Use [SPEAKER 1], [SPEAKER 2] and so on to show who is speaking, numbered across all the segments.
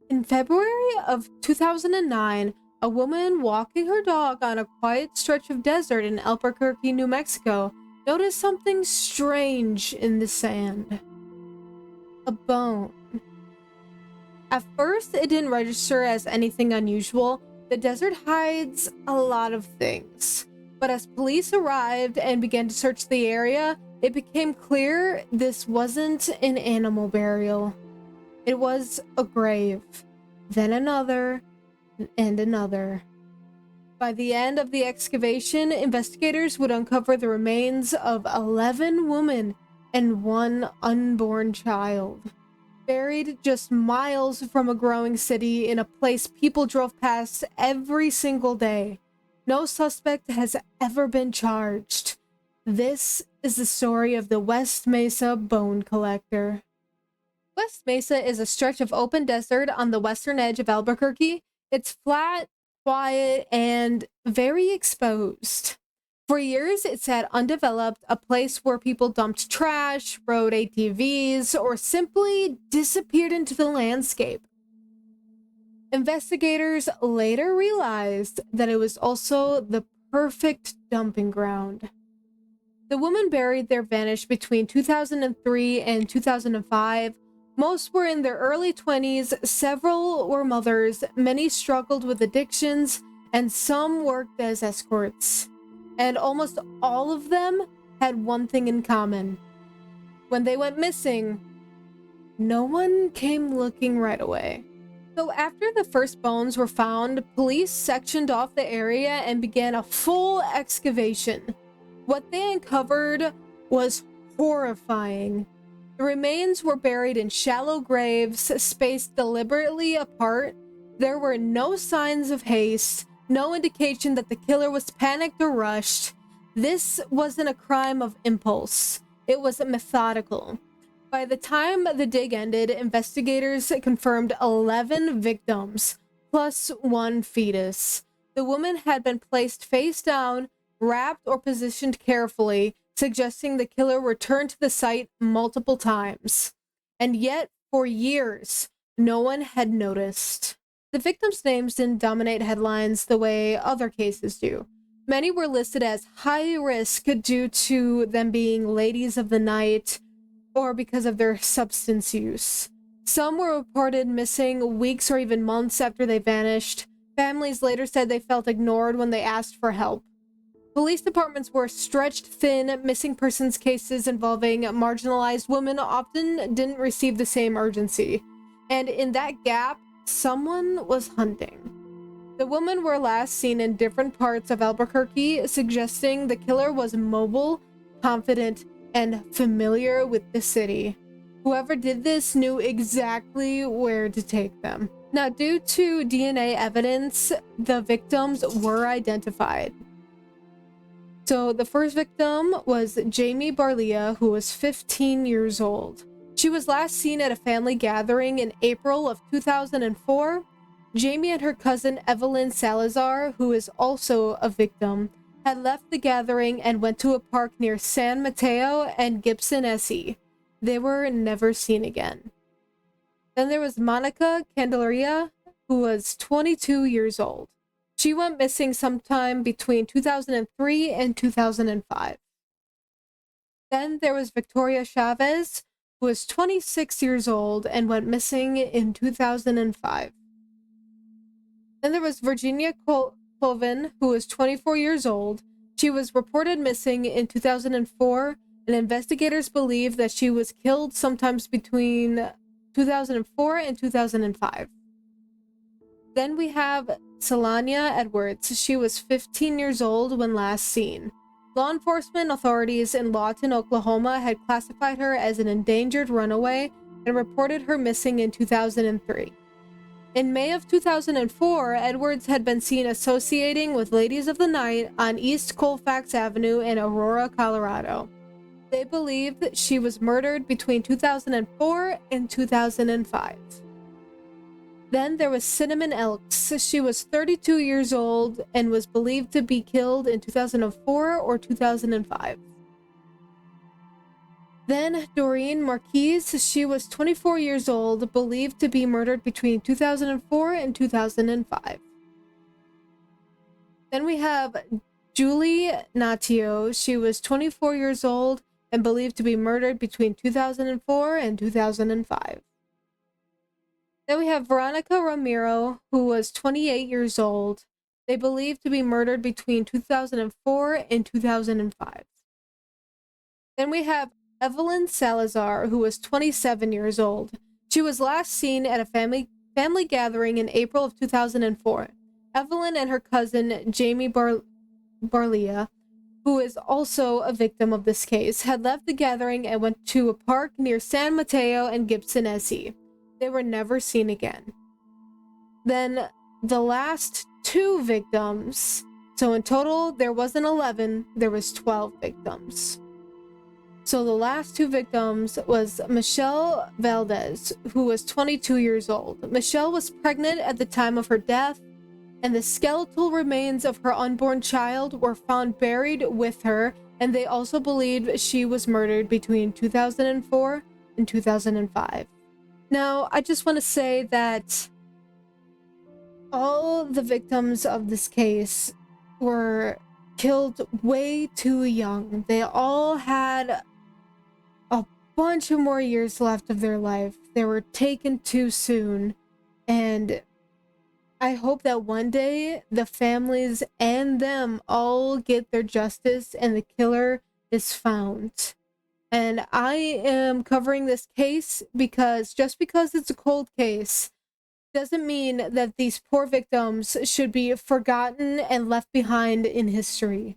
[SPEAKER 1] In February of 2009, a woman walking her dog on a quiet stretch of desert in Albuquerque, New Mexico, noticed something strange in the sand. A bone. At first, it didn't register as anything unusual. The desert hides a lot of things. But as police arrived and began to search the area, it became clear this wasn't an animal burial. It was a grave, then another, and another. By the end of the excavation, investigators would uncover the remains of 11 women and one unborn child, buried just miles from a growing city in a place people drove past every single day. No suspect has ever been charged. This is the story of the West Mesa Bone Collector. West Mesa is a stretch of open desert on the western edge of Albuquerque. It's flat, quiet, and very exposed. For years, it sat undeveloped, a place where people dumped trash, rode ATVs, or simply disappeared into the landscape. Investigators later realized that it was also the perfect dumping ground. The women buried there vanished between 2003 and 2005. Most were in their early 20s, several were mothers, many struggled with addictions, and some worked as escorts. And almost all of them had one thing in common. When they went missing, no one came looking right away. So after the first bones were found, police sectioned off the area and began a full excavation. What they uncovered was horrifying. The remains were buried in shallow graves, spaced deliberately apart. There were no signs of haste, no indication that the killer was panicked or rushed. This wasn't a crime of impulse. It was methodical. By the time the dig ended, investigators confirmed 11 victims, plus one fetus. The woman had been placed face down, wrapped or positioned carefully, suggesting the killer returned to the site multiple times. And yet, for years, no one had noticed. The victims' names didn't dominate headlines the way other cases do. Many were listed as high risk due to them being ladies of the night or because of their substance use. Some were reported missing weeks or even months after they vanished. Families later said they felt ignored when they asked for help. Police departments were stretched thin. Missing persons cases involving marginalized women often didn't receive the same urgency. And in that gap, someone was hunting. The women were last seen in different parts of Albuquerque, suggesting the killer was mobile, confident, and familiar with the city. Whoever did this knew exactly where to take them. Now, due to DNA evidence, the victims were identified. So the first victim was Jamie Barlia, who was 15 years old. She was last seen at a family gathering in April of 2004. Jamie and her cousin Evelyn Salazar, who is also a victim, had left the gathering and went to a park near San Mateo and Gibson SE. They were never seen again. Then there was Monica Candelaria, who was 22 years old. She went missing sometime between 2003 and 2005. Then there was Victoria Chavez, who was 26 years old and went missing in 2005. Then there was Virginia Colvin, who was 24 years old. She was reported missing in 2004, and investigators believe that she was killed sometimes between 2004 and 2005. Then we have Selania Edwards. She was 15 years old when last seen. Law enforcement authorities in Lawton, Oklahoma had classified her as an endangered runaway and reported her missing in 2003. In May of 2004, Edwards had been seen associating with ladies of the night on East Colfax Avenue in Aurora, Colorado. They believed that she was murdered between 2004 and 2005. Then there was Cinnamon Elks. She was 32 years old and was believed to be killed in 2004 or 2005. Then Doreen Marquise, she was 24 years old, believed to be murdered between 2004 and 2005. Then we have Julie Natio. She was 24 years old and believed to be murdered between 2004 and 2005. Then we have Veronica Romero, who was 28 years old. They believed to be murdered between 2004 and 2005. Then we have Evelyn Salazar, who was 27 years old. She was last seen at a family gathering in April of 2004. Evelyn and her cousin, Jamie Barlia, who is also a victim of this case, had left the gathering and went to a park near San Mateo and Gibson SE. They were never seen again. Then the last two victims, so in total there wasn't 11, there was 12 victims. So the last two victims was Michelle Valdez, who was 22 years old. Michelle was pregnant at the time of her death, and the skeletal remains of her unborn child were found buried with her, and they also believed she was murdered between 2004 and 2005. Now, I just want to say that all the victims of this case were killed way too young. They all had a bunch of more years left of their life. They were taken too soon, and I hope that one day the families and them all get their justice and the killer is found. And I am covering this case because just because it's a cold case doesn't mean that these poor victims should be forgotten and left behind in history.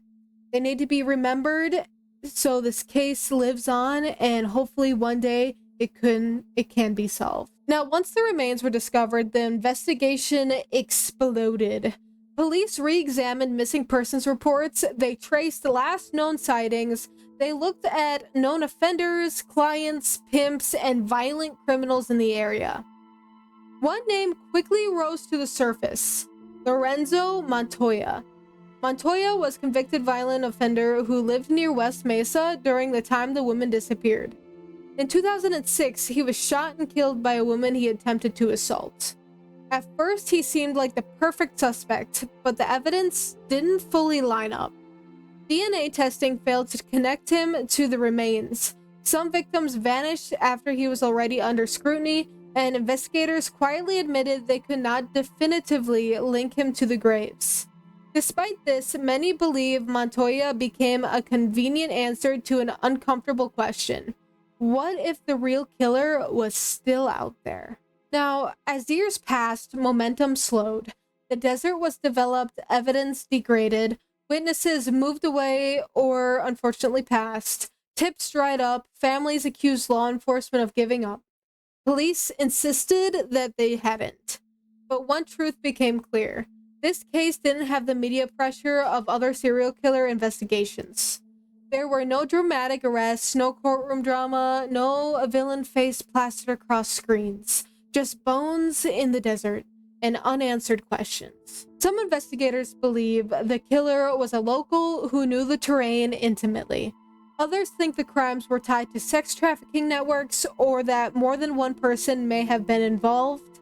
[SPEAKER 1] They need to be remembered so this case lives on, and hopefully one day it can be solved. Now, once the remains were discovered, the investigation exploded. Police re-examined missing persons reports. They traced the last known sightings. They looked at known offenders, clients, pimps, and violent criminals in the area. One name quickly rose to the surface: Lorenzo Montoya. Montoya was a convicted violent offender who lived near West Mesa during the time the woman disappeared. In 2006, he was shot and killed by a woman he attempted to assault. At first, he seemed like the perfect suspect, but the evidence didn't fully line up. DNA testing failed to connect him to the remains. Some victims vanished after he was already under scrutiny, and investigators quietly admitted they could not definitively link him to the graves. Despite this, many believe Montoya became a convenient answer to an uncomfortable question: what if the real killer was still out there? Now, as years passed, momentum slowed. The desert was developed, evidence degraded, witnesses moved away or unfortunately passed, tips dried up, families accused law enforcement of giving up. Police insisted that they hadn't. But one truth became clear: this case didn't have the media pressure of other serial killer investigations. There were no dramatic arrests, no courtroom drama, no villain face plastered across screens. Just bones in the desert and unanswered questions. Some investigators believe the killer was a local who knew the terrain intimately. Others think the crimes were tied to sex trafficking networks, or that more than one person may have been involved.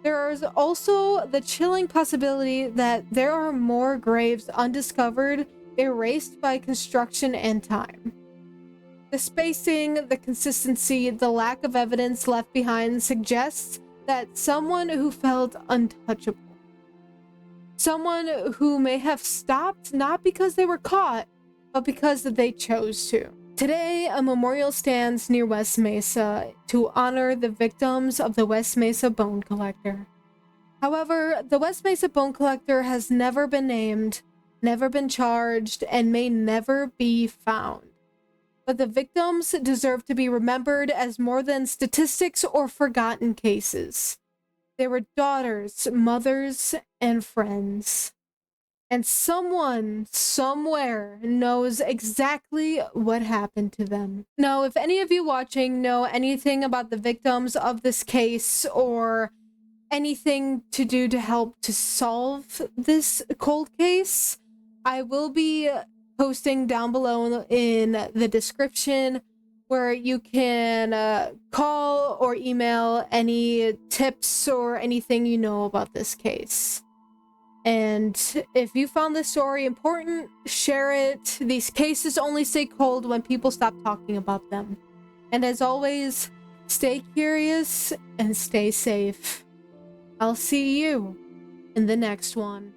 [SPEAKER 1] There is also the chilling possibility that there are more graves undiscovered, erased by construction and time. The spacing, the consistency, the lack of evidence left behind suggests that someone who felt untouchable. Someone who may have stopped not because they were caught, but because they chose to. Today, a memorial stands near West Mesa to honor the victims of the West Mesa Bone Collector. However, the West Mesa Bone Collector has never been named, never been charged, and may never be found. But the victims deserve to be remembered as more than statistics or forgotten cases. They were daughters, mothers, and friends. And someone, somewhere, knows exactly what happened to them. Now, if any of you watching know anything about the victims of this case, or anything to do to help to solve this cold case, I will be posting down below in the description where you can call or email any tips or anything you know about this case. And if you found this story important, share it. These cases only stay cold when people stop talking about them. And as always, stay curious and stay safe. I'll see you in the next one.